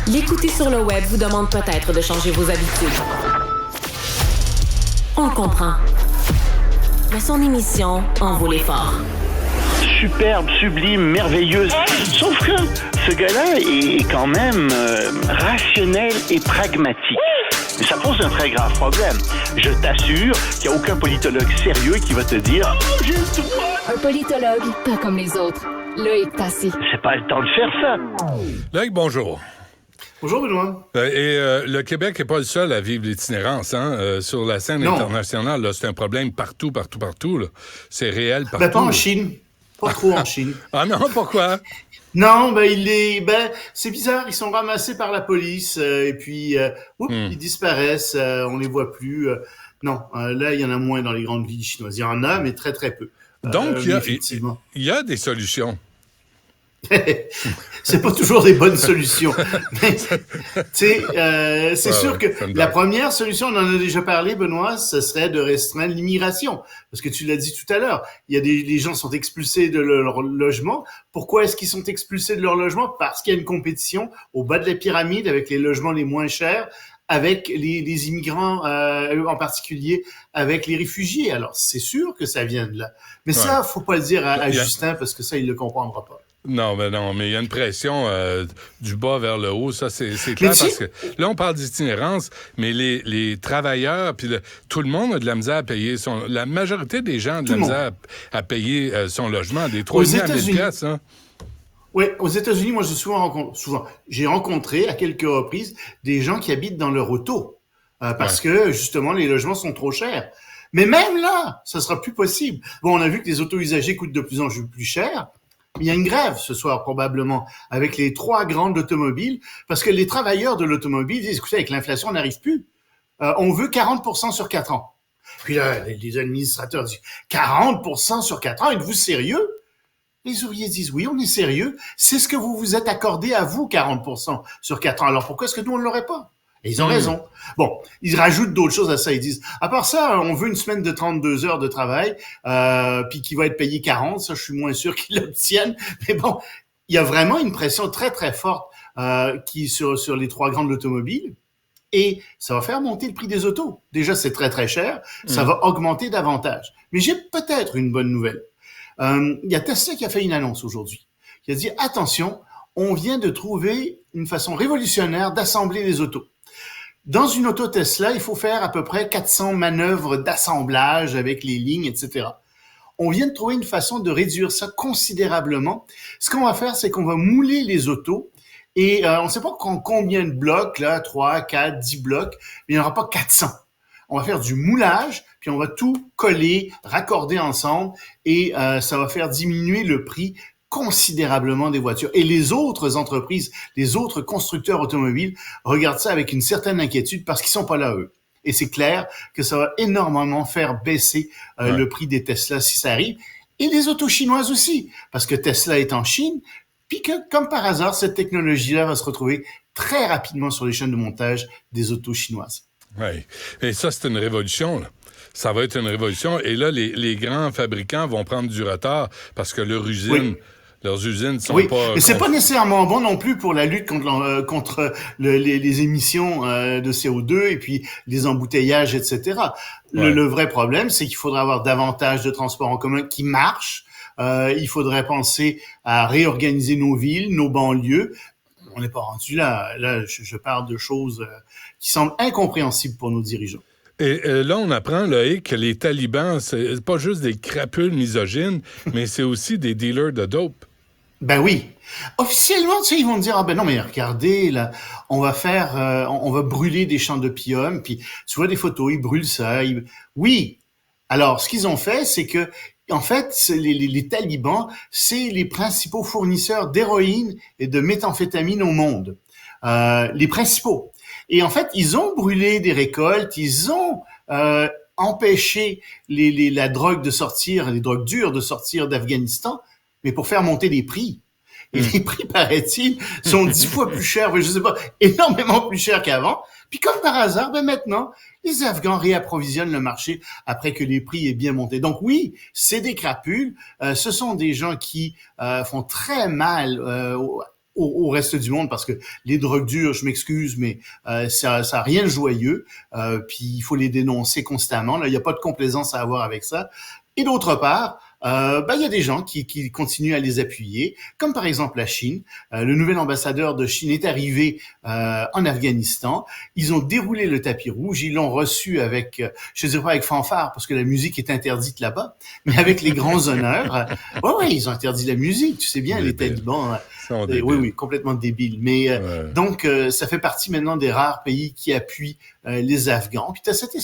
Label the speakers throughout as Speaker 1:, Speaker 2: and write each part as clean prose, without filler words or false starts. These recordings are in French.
Speaker 1: L'écouter sur le web vous demande peut-être de changer vos habitudes. On le comprend. Mais son émission en vaut l'effort.
Speaker 2: Superbe, sublime, merveilleuse. Sauf que ce gars-là est quand même rationnel et pragmatique. Mais ça pose un très grave problème. Je t'assure qu'il n'y a aucun politologue sérieux qui va te dire « Oh, j'ai le droit! »
Speaker 3: Un politologue, pas comme les autres. Loïc Tassé.
Speaker 2: C'est pas le temps de faire ça.
Speaker 4: Loïc, bonjour.
Speaker 5: Bonjour, Benoît.
Speaker 4: Le Québec n'est pas le seul à vivre l'itinérance. Sur la scène internationale, là, c'est un problème partout. Là. C'est réel partout.
Speaker 5: Ben, pas en Chine. Pas trop en Chine.
Speaker 4: Ah non, pourquoi?
Speaker 5: Non, c'est bizarre, ils sont ramassés par la police et puis ils disparaissent, on les voit plus. Là, il y en a moins dans les grandes villes chinoises. Il y en a, mais très, très peu.
Speaker 4: Donc, il y a des solutions.
Speaker 5: C'est pas toujours des bonnes solutions. Mais, c'est sûr que la première solution, on en a déjà parlé, Benoît, ce serait de restreindre l'immigration. Parce que tu l'as dit tout à l'heure, les gens sont expulsés de leur logement. Pourquoi est-ce qu'ils sont expulsés de leur logement? Parce qu'il y a une compétition au bas de la pyramide avec les logements les moins chers, avec les immigrants, en particulier avec les réfugiés. Alors, c'est sûr que ça vient de là. Mais ça, faut pas le dire à Justin, parce que ça, il le comprendra pas.
Speaker 4: Non, mais il y a une pression du bas vers le haut, ça c'est clair, parce que là on parle d'itinérance, mais les travailleurs, puis tout le monde a de la misère à payer la majorité des gens a de la misère à payer son logement, des 3,5 à 1000 piastres, hein.
Speaker 5: Oui, aux États-Unis, moi j'ai rencontré à quelques reprises des gens qui habitent dans leur auto, parce que justement les logements sont trop chers. Mais même là, ça sera plus possible. Bon, on a vu que les autos usagées coûtent de plus en plus cher. Il y a une grève ce soir, probablement, avec les 3 grandes automobiles, parce que les travailleurs de l'automobile disent, écoutez, avec l'inflation, on n'arrive plus. On veut 40% sur 4 ans. Puis là, les administrateurs disent, 40% sur 4 ans, êtes-vous sérieux? Les ouvriers disent, oui, on est sérieux. C'est ce que vous vous êtes accordé à vous, 40% sur 4 ans. Alors pourquoi est-ce que nous, on ne l'aurait pas? Et ils ont raison. Bon, ils rajoutent d'autres choses à ça. Ils disent, à part ça, on veut une semaine de 32 heures de travail, puis qui va être payé 40. Ça, je suis moins sûr qu'ils l'obtiennent. Mais bon, il y a vraiment une pression très, très forte sur les 3 grandes automobiles. Et ça va faire monter le prix des autos. Déjà, c'est très, très cher. Ça va augmenter davantage. Mais j'ai peut-être une bonne nouvelle. Il y a Tesla qui a fait une annonce aujourd'hui. Il a dit, attention, on vient de trouver une façon révolutionnaire d'assembler les autos. Dans une auto Tesla, il faut faire à peu près 400 manœuvres d'assemblage avec les lignes, etc. On vient de trouver une façon de réduire ça considérablement. Ce qu'on va faire, c'est qu'on va mouler les autos et on ne sait pas combien de blocs, là, 3, 4, 10 blocs, mais il n'y en aura pas 400. On va faire du moulage, puis on va tout coller, raccorder ensemble et ça va faire diminuer le prix considérablement des voitures. Et les autres entreprises, les autres constructeurs automobiles regardent ça avec une certaine inquiétude parce qu'ils sont pas là, eux. Et c'est clair que ça va énormément faire baisser le prix des Tesla si ça arrive. Et les autos chinoises aussi, parce que Tesla est en Chine, puis que, comme par hasard, cette technologie-là va se retrouver très rapidement sur les chaînes de montage des autos chinoises.
Speaker 4: Oui. Et ça, c'est une révolution, là. Ça va être une révolution. Et là, les grands fabricants vont prendre du retard parce que leurs usines sont pas...
Speaker 5: Mais c'est pas nécessairement bon non plus pour la lutte contre les émissions de CO2 et puis les embouteillages, etc. Le vrai problème, c'est qu'il faudra avoir davantage de transports en commun qui marchent. Il faudrait penser à réorganiser nos villes, nos banlieues. On n'est pas rendu là. Là, je parle de choses qui semblent incompréhensibles pour nos dirigeants.
Speaker 4: Et là, on apprend, Loïc, que les talibans, c'est pas juste des crapules misogynes, mais c'est aussi des dealers de dope.
Speaker 5: Ben oui. Officiellement, tu sais, ils vont dire, non, mais regardez, là, on va brûler des champs d'opium, puis tu vois des photos, ils brûlent ça. Oui. Alors, ce qu'ils ont fait, c'est que, en fait, les talibans, c'est les principaux fournisseurs d'héroïne et de méthamphétamine au monde. Les principaux. Et en fait, ils ont brûlé des récoltes, ils ont empêché la drogue de sortir, les drogues dures de sortir d'Afghanistan, mais pour faire monter les prix. Et les prix, paraît-il, sont 10 fois plus chers, je sais pas, énormément plus chers qu'avant. Puis comme par hasard, maintenant, les Afghans réapprovisionnent le marché après que les prix aient bien monté. Donc oui, c'est des crapules. Ce sont des gens qui font très mal au reste du monde, parce que les drogues dures, je m'excuse, mais ça a rien de joyeux. Puis il faut les dénoncer constamment. Là, il n'y a pas de complaisance à avoir avec ça. Et d'autre part, il y a des gens qui continuent à les appuyer, comme par exemple la Chine. Le nouvel ambassadeur de Chine est arrivé en Afghanistan. Ils ont déroulé le tapis rouge, ils l'ont reçu avec, je ne dirais pas avec fanfare, parce que la musique est interdite là-bas, mais avec les grands honneurs. Ouais, ils ont interdit la musique, tu sais bien, les talibans. Oui, complètement débiles. Mais donc, ça fait partie maintenant des rares pays qui appuient les Afghans. Puis t'as cette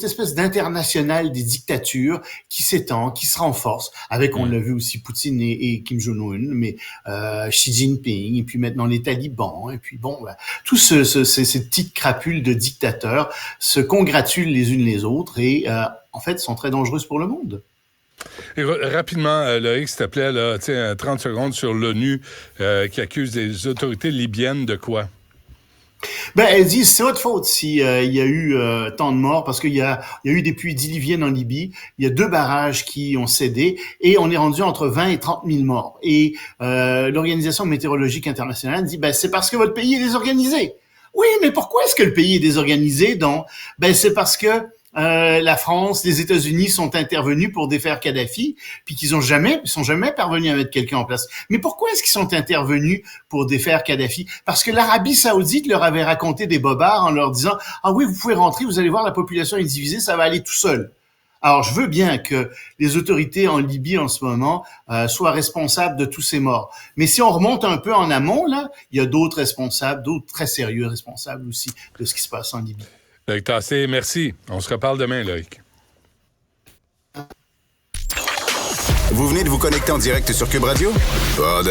Speaker 5: espèce d'international des dictatures qui s'étend, qui se renforce, avec, on l'a vu aussi, Poutine et Kim Jong-un, mais Xi Jinping, et puis maintenant les talibans, et puis tous ces petites crapules de dictateurs se congratulent les unes les autres et en fait sont très dangereuses pour le monde.
Speaker 4: Et rapidement, Loïc, s'il te plaît, là, 30 secondes sur l'ONU qui accuse les autorités libyennes de quoi?
Speaker 5: Elles disent c'est votre faute si il y a eu tant de morts, parce qu'il y a eu des pluies diluviennes en Libye, il y a 2 barrages qui ont cédé et on est rendu entre 20 et 30 000 morts. Et l'Organisation météorologique internationale dit c'est parce que votre pays est désorganisé. Oui, mais pourquoi est-ce que le pays est désorganisé? Donc, c'est parce que la France, les États-Unis sont intervenus pour défaire Kadhafi, puis qu'ils sont jamais parvenus à mettre quelqu'un en place. Mais pourquoi est-ce qu'ils sont intervenus pour défaire Kadhafi? Parce que l'Arabie Saoudite leur avait raconté des bobards en leur disant « Ah oui, vous pouvez rentrer, vous allez voir, la population est divisée, ça va aller tout seul. » Alors, je veux bien que les autorités en Libye en ce moment soient responsables de tous ces morts. Mais si on remonte un peu en amont, là, il y a d'autres responsables, d'autres très sérieux responsables aussi de ce qui se passe en Libye.
Speaker 4: Loïc Tassé, merci. On se reparle demain, Loïc.
Speaker 6: Vous venez de vous connecter en direct sur Cube Radio? Pas de